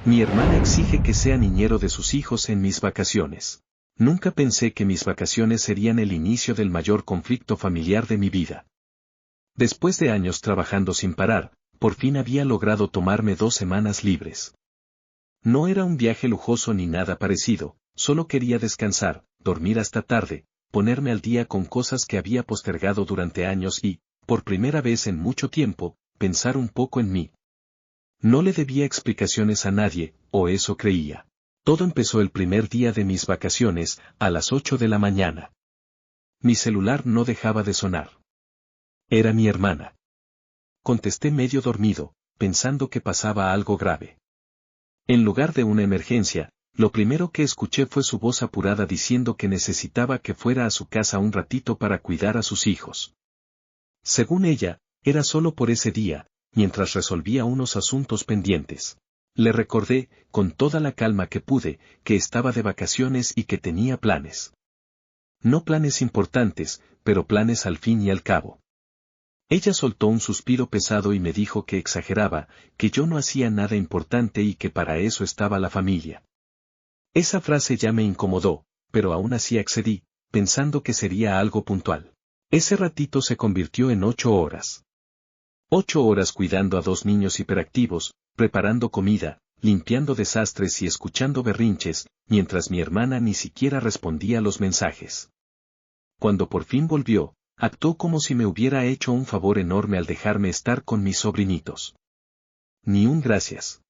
Mi hermana exige que sea niñero de sus hijos en mis vacaciones. Nunca pensé que mis vacaciones serían el inicio del mayor conflicto familiar de mi vida. Después de años trabajando sin parar, por fin había logrado tomarme 2 semanas libres. No era un viaje lujoso ni nada parecido, solo quería descansar, dormir hasta tarde, ponerme al día con cosas que había postergado durante años y, por primera vez en mucho tiempo, pensar un poco en mí. No le debía explicaciones a nadie, o eso creía. Todo empezó el primer día de mis vacaciones, a las 8 de la mañana. Mi celular no dejaba de sonar. Era mi hermana. Contesté medio dormido, pensando que pasaba algo grave. En lugar de una emergencia, lo primero que escuché fue su voz apurada diciendo que necesitaba que fuera a su casa un ratito para cuidar a sus hijos. Según ella, era solo por ese día, mientras resolvía unos asuntos pendientes. Le recordé, con toda la calma que pude, que estaba de vacaciones y que tenía planes. No planes importantes, pero planes al fin y al cabo. Ella soltó un suspiro pesado y me dijo que exageraba, que yo no hacía nada importante y que para eso estaba la familia. Esa frase ya me incomodó, pero aún así accedí, pensando que sería algo puntual. Ese ratito se convirtió en 8 horas. 8 horas cuidando a 2 niños hiperactivos, preparando comida, limpiando desastres y escuchando berrinches, mientras mi hermana ni siquiera respondía a los mensajes. Cuando por fin volvió, actuó como si me hubiera hecho un favor enorme al dejarme estar con mis sobrinitos. Ni un gracias.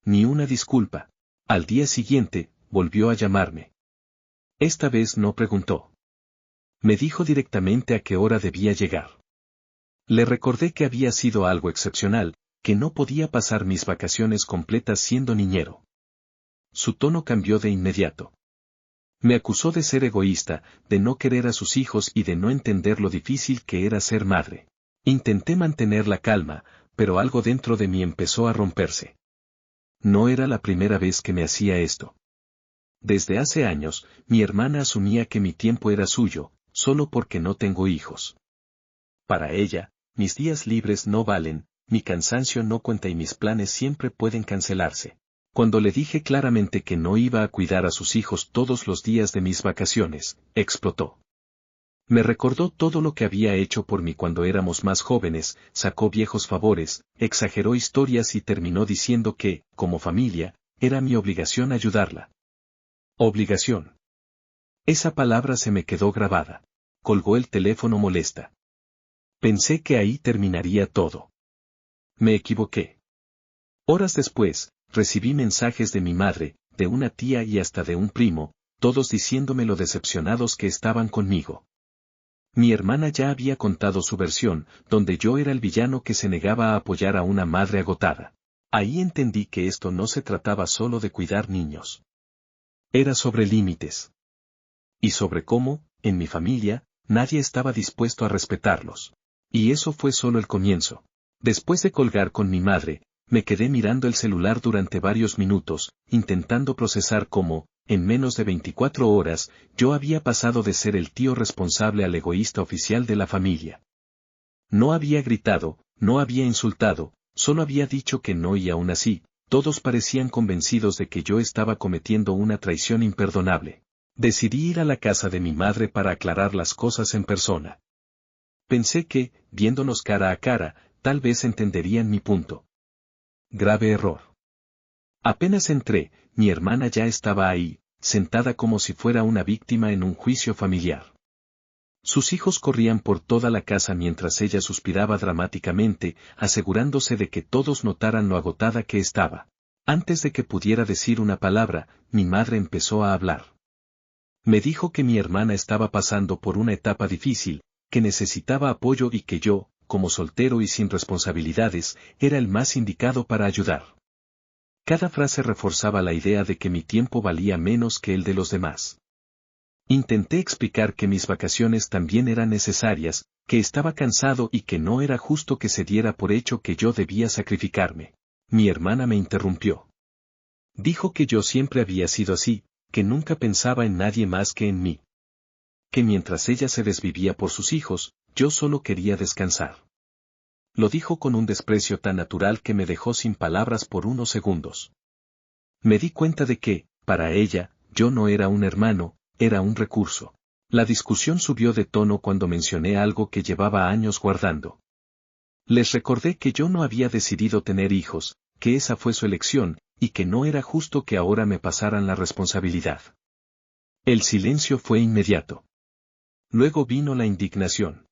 Ni una disculpa. Al día siguiente, volvió a llamarme. Esta vez no preguntó. Me dijo directamente a qué hora debía llegar. Le recordé que había sido algo excepcional, que no podía pasar mis vacaciones completas siendo niñero. Su tono cambió de inmediato. Me acusó de ser egoísta, de no querer a sus hijos y de no entender lo difícil que era ser madre. Intenté mantener la calma, pero algo dentro de mí empezó a romperse. No era la primera vez que me hacía esto. Desde hace años, mi hermana asumía que mi tiempo era suyo, solo porque no tengo hijos. Para ella, mis días libres no valen, mi cansancio no cuenta y mis planes siempre pueden cancelarse. Cuando le dije claramente que no iba a cuidar a sus hijos todos los días de mis vacaciones, explotó. Me recordó todo lo que había hecho por mí cuando éramos más jóvenes, sacó viejos favores, exageró historias y terminó diciendo que, como familia, era mi obligación ayudarla. Obligación. Esa palabra se me quedó grabada. Colgó el teléfono molesta. Pensé que ahí terminaría todo. Me equivoqué. Horas después, recibí mensajes de mi madre, de una tía y hasta de un primo, todos diciéndome lo decepcionados que estaban conmigo. Mi hermana ya había contado su versión, donde yo era el villano que se negaba a apoyar a una madre agotada. Ahí entendí que esto no se trataba solo de cuidar niños. Era sobre límites. Y sobre cómo, en mi familia, nadie estaba dispuesto a respetarlos. Y eso fue solo el comienzo. Después de colgar con mi madre, me quedé mirando el celular durante varios minutos, intentando procesar cómo, en menos de 24 horas, yo había pasado de ser el tío responsable al egoísta oficial de la familia. No había gritado, no había insultado, solo había dicho que no y aún así, todos parecían convencidos de que yo estaba cometiendo una traición imperdonable. Decidí ir a la casa de mi madre para aclarar las cosas en persona. Pensé que, viéndonos cara a cara, tal vez entenderían mi punto. Grave error. Apenas entré, mi hermana ya estaba ahí, sentada como si fuera una víctima en un juicio familiar. Sus hijos corrían por toda la casa mientras ella suspiraba dramáticamente, asegurándose de que todos notaran lo agotada que estaba. Antes de que pudiera decir una palabra, mi madre empezó a hablar. Me dijo que mi hermana estaba pasando por una etapa difícil, que necesitaba apoyo y que yo, como soltero y sin responsabilidades, era el más indicado para ayudar. Cada frase reforzaba la idea de que mi tiempo valía menos que el de los demás. Intenté explicar que mis vacaciones también eran necesarias, que estaba cansado y que no era justo que se diera por hecho que yo debía sacrificarme. Mi hermana me interrumpió. Dijo que yo siempre había sido así, que nunca pensaba en nadie más que en mí. Que mientras ella se desvivía por sus hijos, yo solo quería descansar. Lo dijo con un desprecio tan natural que me dejó sin palabras por unos segundos. Me di cuenta de que, para ella, yo no era un hermano, era un recurso. La discusión subió de tono cuando mencioné algo que llevaba años guardando. Les recordé que yo no había decidido tener hijos, que esa fue su elección, y que no era justo que ahora me pasaran la responsabilidad. El silencio fue inmediato. Luego vino la indignación.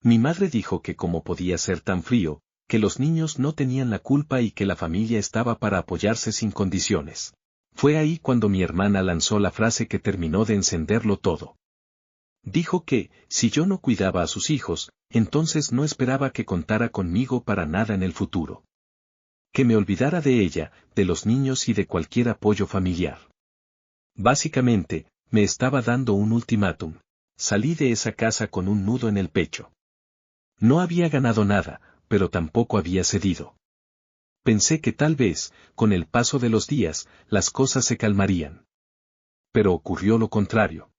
Mi madre dijo que cómo podía ser tan frío, que los niños no tenían la culpa y que la familia estaba para apoyarse sin condiciones. Fue ahí cuando mi hermana lanzó la frase que terminó de encenderlo todo. Dijo que, si yo no cuidaba a sus hijos, entonces no esperaba que contara conmigo para nada en el futuro. Que me olvidara de ella, de los niños y de cualquier apoyo familiar. Básicamente, me estaba dando un ultimátum. Salí de esa casa con un nudo en el pecho. No había ganado nada, pero tampoco había cedido. Pensé que tal vez, con el paso de los días, las cosas se calmarían. Pero ocurrió lo contrario.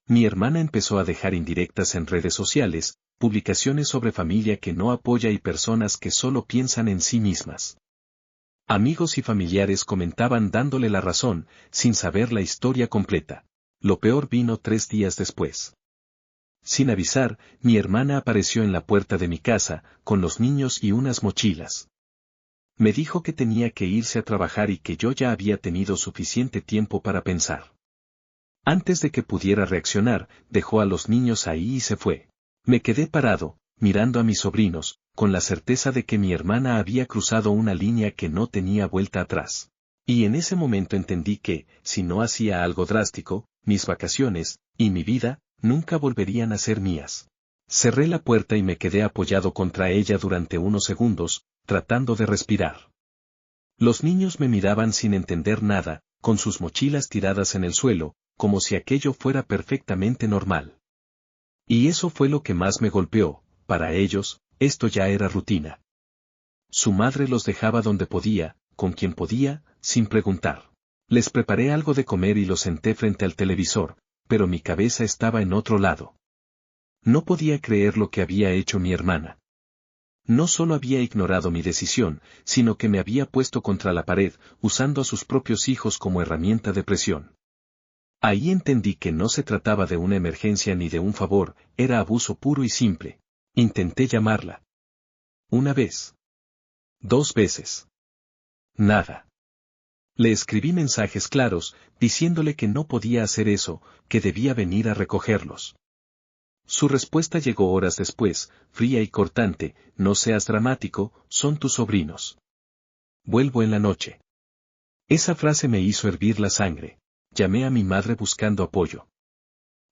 Mi hermana empezó a dejar indirectas en redes sociales, publicaciones sobre familia que no apoya y personas que solo piensan en sí mismas. Amigos y familiares comentaban dándole la razón, sin saber la historia completa. Lo peor vino 3 días después. Sin avisar, mi hermana apareció en la puerta de mi casa, con los niños y unas mochilas. Me dijo que tenía que irse a trabajar y que yo ya había tenido suficiente tiempo para pensar. Antes de que pudiera reaccionar, dejó a los niños ahí y se fue. Me quedé parado, mirando a mis sobrinos, con la certeza de que mi hermana había cruzado una línea que no tenía vuelta atrás. Y en ese momento entendí que, si no hacía algo drástico, mis vacaciones, y mi vida, nunca volverían a ser mías. Cerré la puerta y me quedé apoyado contra ella durante unos segundos, tratando de respirar. Los niños me miraban sin entender nada, con sus mochilas tiradas en el suelo, como si aquello fuera perfectamente normal. Y eso fue lo que más me golpeó, para ellos, esto ya era rutina. Su madre los dejaba donde podía, con quien podía, sin preguntar. Les preparé algo de comer y los senté frente al televisor, pero mi cabeza estaba en otro lado. No podía creer lo que había hecho mi hermana. No solo había ignorado mi decisión, sino que me había puesto contra la pared, usando a sus propios hijos como herramienta de presión. Ahí entendí que no se trataba de una emergencia ni de un favor, era abuso puro y simple. Intenté llamarla. 1 vez. 2 veces. Nada. Le escribí mensajes claros, diciéndole que no podía hacer eso, que debía venir a recogerlos. Su respuesta llegó horas después, fría y cortante: no seas dramático, son tus sobrinos. Vuelvo en la noche. Esa frase me hizo hervir la sangre. Llamé a mi madre buscando apoyo.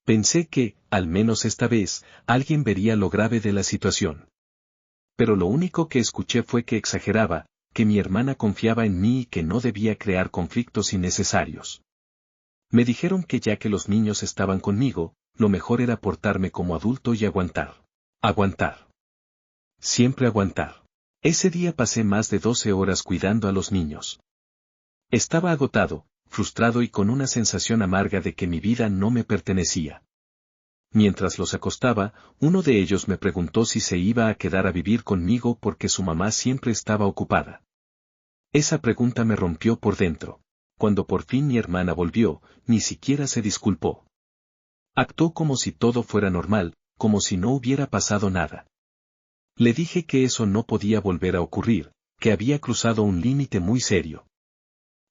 Pensé que, al menos esta vez, alguien vería lo grave de la situación. Pero lo único que escuché fue que exageraba, que mi hermana confiaba en mí y que no debía crear conflictos innecesarios. Me dijeron que ya que los niños estaban conmigo, lo mejor era portarme como adulto y aguantar. Aguantar. Siempre aguantar. Ese día pasé más de 12 horas cuidando a los niños. Estaba agotado, frustrado y con una sensación amarga de que mi vida no me pertenecía. Mientras los acostaba, uno de ellos me preguntó si se iba a quedar a vivir conmigo porque su mamá siempre estaba ocupada. Esa pregunta me rompió por dentro. Cuando por fin mi hermana volvió, ni siquiera se disculpó. Actuó como si todo fuera normal, como si no hubiera pasado nada. Le dije que eso no podía volver a ocurrir, que había cruzado un límite muy serio.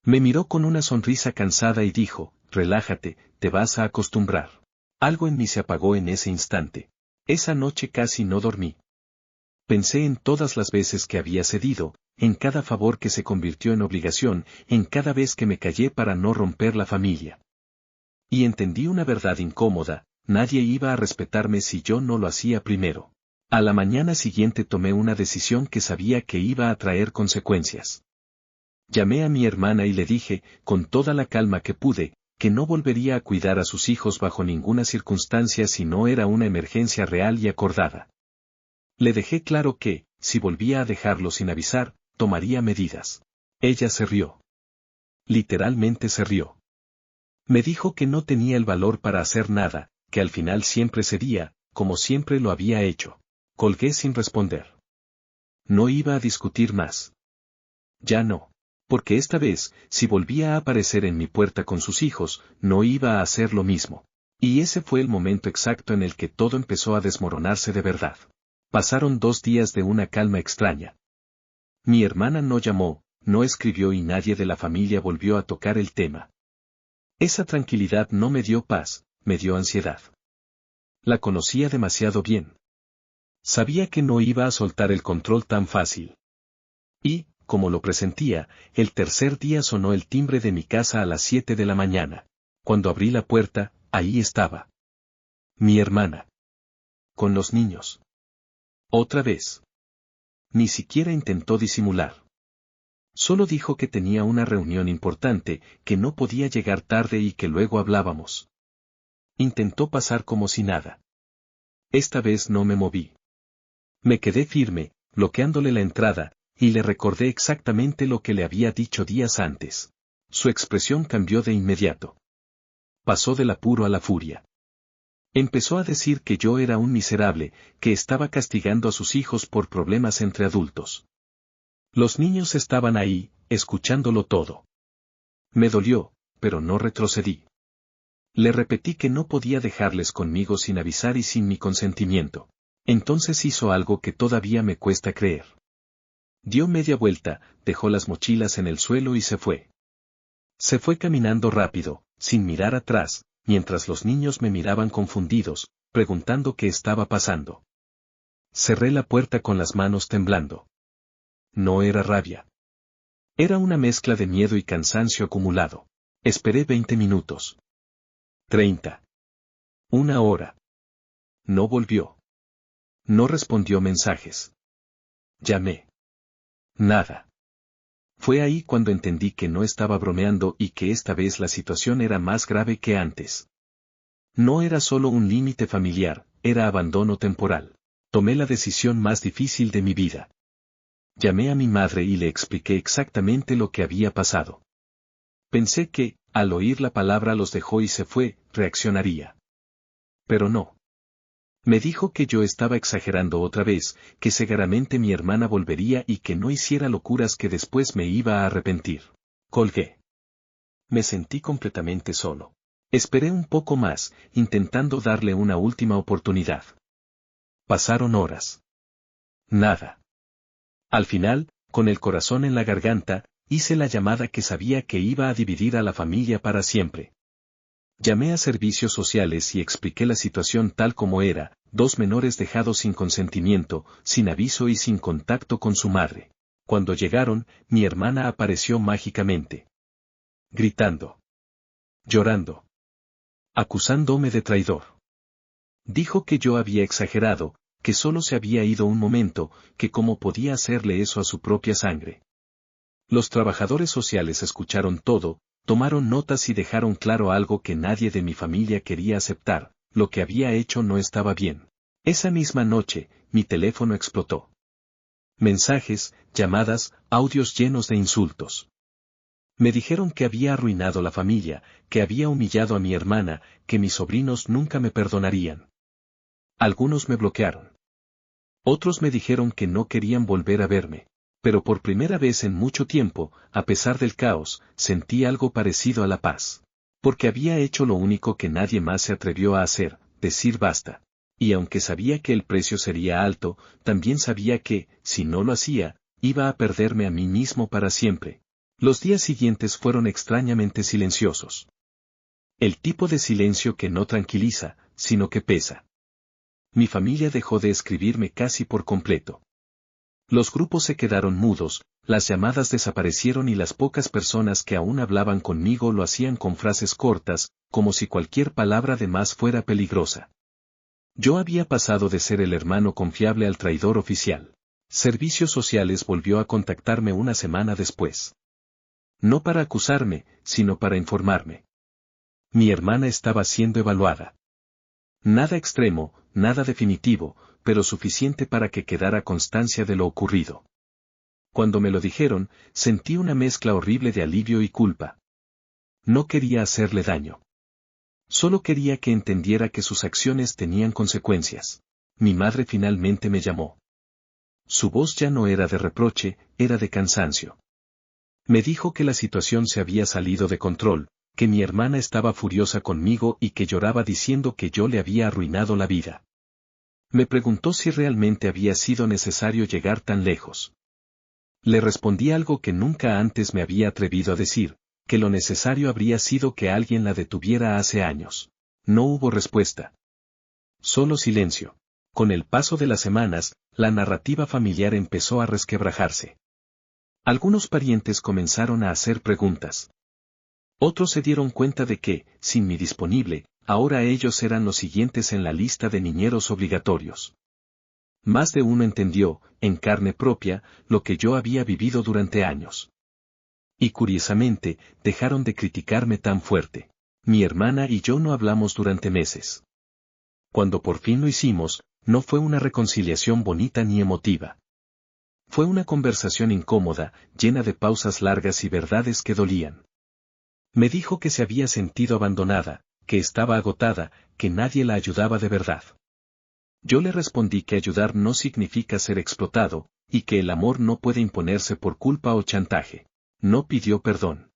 Me miró con una sonrisa cansada y dijo: relájate, te vas a acostumbrar. Algo en mí se apagó en ese instante. Esa noche casi no dormí. Pensé en todas las veces que había cedido, en cada favor que se convirtió en obligación, en cada vez que me callé para no romper la familia. Y entendí una verdad incómoda: nadie iba a respetarme si yo no lo hacía primero. A la mañana siguiente tomé una decisión que sabía que iba a traer consecuencias. Llamé a mi hermana y le dije, con toda la calma que pude, que no volvería a cuidar a sus hijos bajo ninguna circunstancia si no era una emergencia real y acordada. Le dejé claro que, si volvía a dejarlo sin avisar, tomaría medidas. Ella se rió. Literalmente se rió. Me dijo que no tenía el valor para hacer nada, que al final siempre cedía, como siempre lo había hecho. Colgué sin responder. No iba a discutir más. Ya no. Porque esta vez, si volvía a aparecer en mi puerta con sus hijos, no iba a hacer lo mismo. Y ese fue el momento exacto en el que todo empezó a desmoronarse de verdad. Pasaron 2 días de una calma extraña. Mi hermana no llamó, no escribió y nadie de la familia volvió a tocar el tema. Esa tranquilidad no me dio paz, me dio ansiedad. La conocía demasiado bien. Sabía que no iba a soltar el control tan fácil. Y, como lo presentía, el tercer día sonó el timbre de mi casa a las 7 de la mañana. Cuando abrí la puerta, ahí estaba. Mi hermana. Con los niños. Otra vez. Ni siquiera intentó disimular. Solo dijo que tenía una reunión importante, que no podía llegar tarde y que luego hablábamos. Intentó pasar como si nada. Esta vez no me moví. Me quedé firme, bloqueándole la entrada, y le recordé exactamente lo que le había dicho días antes. Su expresión cambió de inmediato. Pasó del apuro a la furia. Empezó a decir que yo era un miserable, que estaba castigando a sus hijos por problemas entre adultos. Los niños estaban ahí, escuchándolo todo. Me dolió, pero no retrocedí. Le repetí que no podía dejarles conmigo sin avisar y sin mi consentimiento. Entonces hizo algo que todavía me cuesta creer. Dio media vuelta, dejó las mochilas en el suelo y se fue. Se fue caminando rápido, sin mirar atrás, mientras los niños me miraban confundidos, preguntando qué estaba pasando. Cerré la puerta con las manos temblando. No era rabia. Era una mezcla de miedo y cansancio acumulado. Esperé 20 minutos. 30. 1 hora. No volvió. No respondió mensajes. Llamé. Nada. Fue ahí cuando entendí que no estaba bromeando y que esta vez la situación era más grave que antes. No era solo un límite familiar, era abandono temporal. Tomé la decisión más difícil de mi vida. Llamé a mi madre y le expliqué exactamente lo que había pasado. Pensé que, al oír la palabra los dejó y se fue, reaccionaría. Pero no. Me dijo que yo estaba exagerando otra vez, que seguramente mi hermana volvería y que no hiciera locuras que después me iba a arrepentir. Colgué. Me sentí completamente solo. Esperé un poco más, intentando darle una última oportunidad. Pasaron horas. Nada. Al final, con el corazón en la garganta, hice la llamada que sabía que iba a dividir a la familia para siempre. Llamé a servicios sociales y expliqué la situación tal como era, 2 menores dejados sin consentimiento, sin aviso y sin contacto con su madre. Cuando llegaron, mi hermana apareció mágicamente. Gritando. Llorando. Acusándome de traidor. Dijo que yo había exagerado, que solo se había ido un momento, que cómo podía hacerle eso a su propia sangre. Los trabajadores sociales escucharon todo, tomaron notas y dejaron claro algo que nadie de mi familia quería aceptar: lo que había hecho no estaba bien. Esa misma noche, mi teléfono explotó. Mensajes, llamadas, audios llenos de insultos. Me dijeron que había arruinado la familia, que había humillado a mi hermana, que mis sobrinos nunca me perdonarían. Algunos me bloquearon. Otros me dijeron que no querían volver a verme. Pero por primera vez en mucho tiempo, a pesar del caos, sentí algo parecido a la paz. Porque había hecho lo único que nadie más se atrevió a hacer: decir basta. Y aunque sabía que el precio sería alto, también sabía que, si no lo hacía, iba a perderme a mí mismo para siempre. Los días siguientes fueron extrañamente silenciosos. El tipo de silencio que no tranquiliza, sino que pesa. Mi familia dejó de escribirme casi por completo. Los grupos se quedaron mudos, las llamadas desaparecieron y las pocas personas que aún hablaban conmigo lo hacían con frases cortas, como si cualquier palabra de más fuera peligrosa. Yo había pasado de ser el hermano confiable al traidor oficial. Servicios Sociales volvió a contactarme una semana después. No para acusarme, sino para informarme. Mi hermana estaba siendo evaluada. Nada extremo, nada definitivo, pero suficiente para que quedara constancia de lo ocurrido. Cuando me lo dijeron, sentí una mezcla horrible de alivio y culpa. No quería hacerle daño. Solo quería que entendiera que sus acciones tenían consecuencias. Mi madre finalmente me llamó. Su voz ya no era de reproche, era de cansancio. Me dijo que la situación se había salido de control, que mi hermana estaba furiosa conmigo y que lloraba diciendo que yo le había arruinado la vida. Me preguntó si realmente había sido necesario llegar tan lejos. Le respondí algo que nunca antes me había atrevido a decir, que lo necesario habría sido que alguien la detuviera hace años. No hubo respuesta. Solo silencio. Con el paso de las semanas, la narrativa familiar empezó a resquebrajarse. Algunos parientes comenzaron a hacer preguntas. Otros se dieron cuenta de que, sin mi disponible, ahora ellos eran los siguientes en la lista de niñeros obligatorios. Más de uno entendió, en carne propia, lo que yo había vivido durante años. Y curiosamente, dejaron de criticarme tan fuerte. Mi hermana y yo no hablamos durante meses. Cuando por fin lo hicimos, no fue una reconciliación bonita ni emotiva. Fue una conversación incómoda, llena de pausas largas y verdades que dolían. Me dijo que se había sentido abandonada, que estaba agotada, que nadie la ayudaba de verdad. Yo le respondí que ayudar no significa ser explotado, y que el amor no puede imponerse por culpa o chantaje. No pidió perdón.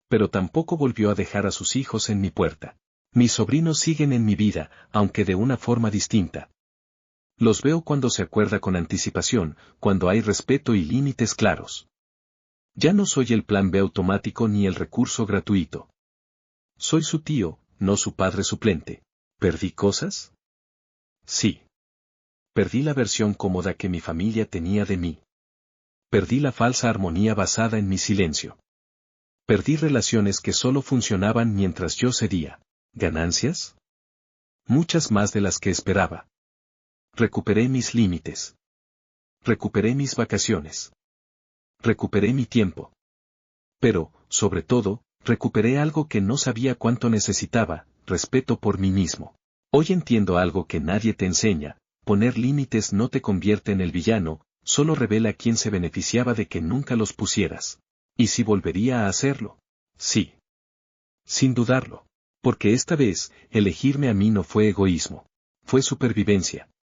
Pero tampoco volvió a dejar a sus hijos en mi puerta. Mis sobrinos siguen en mi vida, aunque de una forma distinta. Los veo cuando se acuerda con anticipación, cuando hay respeto y límites claros. Ya no soy el plan B automático ni el recurso gratuito. Soy su tío, no su padre suplente. ¿Perdí cosas? Sí. Perdí la versión cómoda que mi familia tenía de mí. Perdí la falsa armonía basada en mi silencio. Perdí relaciones que solo funcionaban mientras yo cedía. ¿Ganancias? Muchas más de las que esperaba. Recuperé mis límites. Recuperé mis vacaciones. Recuperé mi tiempo. Pero, sobre todo, recuperé algo que no sabía cuánto necesitaba, respeto por mí mismo. Hoy entiendo algo que nadie te enseña: poner límites no te convierte en el villano, solo revela quién se beneficiaba de que nunca los pusieras. ¿Y si volvería a hacerlo? Sí. Sin dudarlo. Porque esta vez, elegirme a mí no fue egoísmo. Fue supervivencia.